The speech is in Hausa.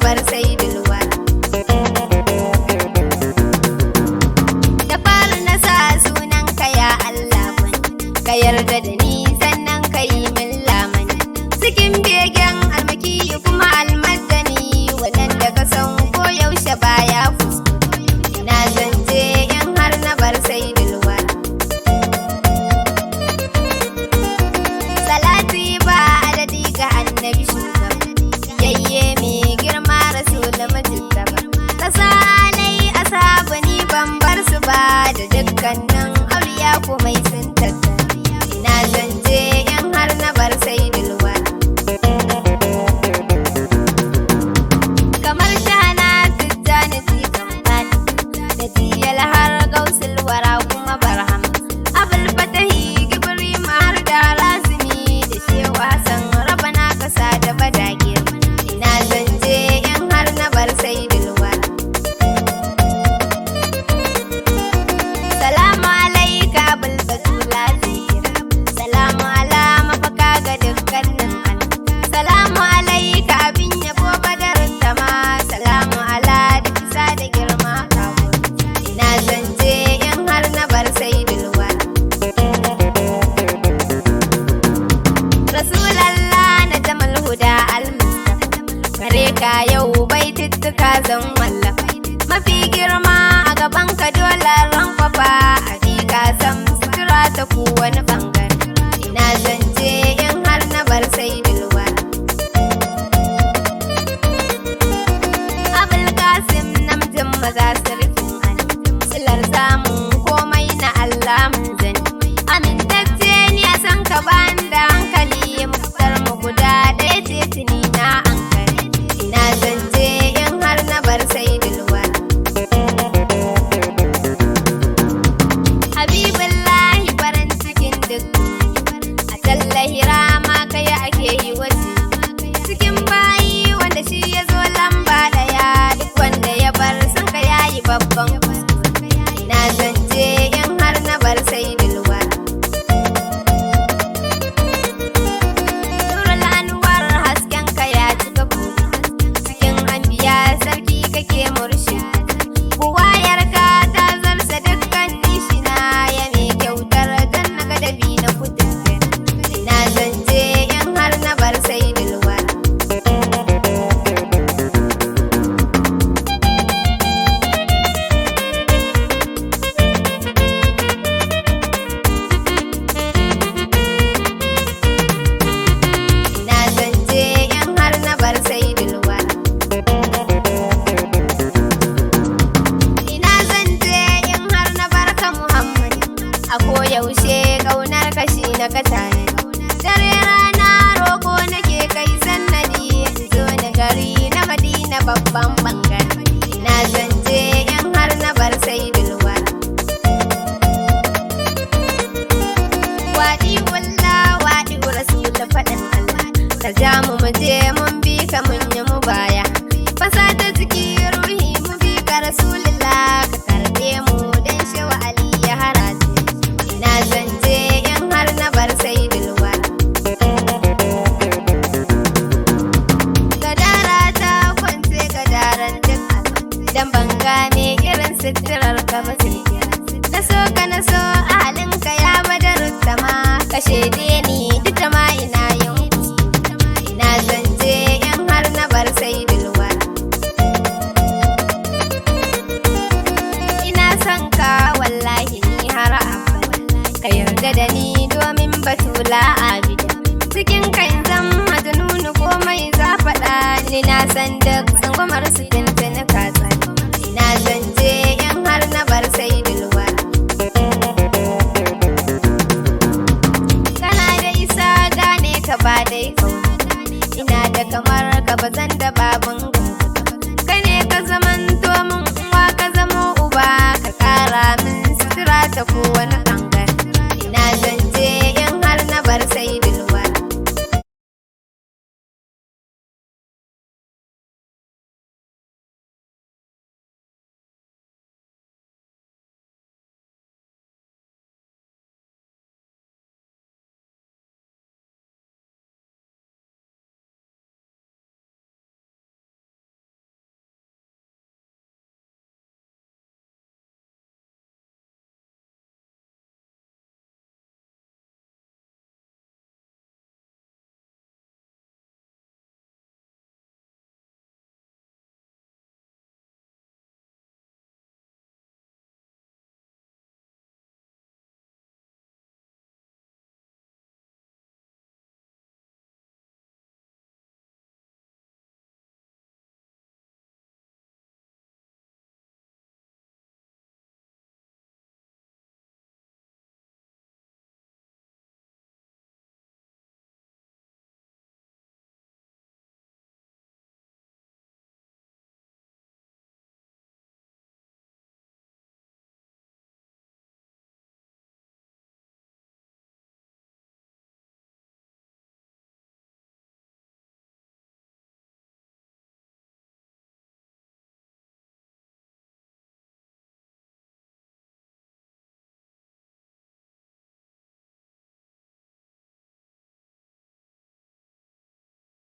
bar sai dilwa. Da fara na sa sunan ka ya Allah ka yarda da ni sannan ka yi min lamani. Cikin begen almaki kuma almadani wadanda ka san ko yaushe baya fuska. Ina zanje in har na bar sai dilwa. Salati ba adadi ga annabi shugaba, yayye mai girma rasul mujittaba. Kasalai ashabu ni ban bar su ba da dukkanin auliya komai sun tattara. Ina zanje in har na bar sai dilwa. Kamar shana tijjani jikan fani da jiyal har gausul wara kuma barham. Abul fatahi gibri har da razumi da shewa san rabana kasa da badagir. Ina zanje in har na bar sai dilwa. Salamu alaika abul batula zikira. Salamu ala mafaka ga dukkanin hal. Salamu alaika abin yabo badarin tama. Salamu ala da kisa da girma kawo. Ina zanje in har na bar sai dilwa. Rasulallah na jamal huda al-mustafa, gare ka yau baitittuka zan wallafa. Mafi girma a gaban ka dole rankwafa, a bi ka san sutura ta kowane bangare. Ina zanje in har na bar sai dilwa. Abul Qasim namijin maza sarkin Ali, silar samun komai na Allah mun zani. Amintacce ni a san ka ban da hankali, muktar mu guda ɗaya ce tuni na ankare. Ina zanje in har na bar sai dilwa. Habibullahi farin cikin duk a tallahira ma kai ake yi waje. Cikin bayi wanda shi ya zo lamba ɗaya, duk wanda ya bar sun ka yayi babban kuskure. Ina zanje in har na bar sai dilwa. Nurul Anwar hasken ka ya cika kogi, cikin anbiya sarki kake murshi. Buwayar ka ta zarsa dukkan nishina, ya mai kyautar dan na gadabi na kudin. Ina zanje in har na bar sai dilwa. Ina zanje in har na bar sai dilwa. Ina zanje in har na bar ka Muhammad, a koyaushe ƙaunar kashi na katane. Dare rana roƙo nake kai sannadi, zo ni gari na Madina babban bangare. Ina zanje in har na bar sai dilwa. Waɗi wallah waɗi rasul faɗin Allah, ka ja mu je mun bi ka mun yi mu baya. Fasa ta jiki ruhi mu bi ka rasulullah, ka karɓe mu dan shawa Ali ya haraje. Ina zanje in har na bar sai dilwa. Gadara ta kwance gadaran duk dan ban gane irin sitirar ka ba sai. Na so ka na so ahalinka ya badarut tama, ka shaide ni duk ma ina yin kuskure. Ina zanje in har na bar sai dilwa. Ina son ka wallahi ni har abada, ka yarda da ni domin batula abida. Cikin kai zan majnunu komai za faɗa, ni na san duk tsangwamar su tuntuni ka tsani. Ina zanje in har na bar sai dilwa. Kana da isa gane ka ba dai kauna, ina da kamar ka bazan da babun ka ne ka zamanto min uwa, ka zamo uba, ka kara min sutura ta kowane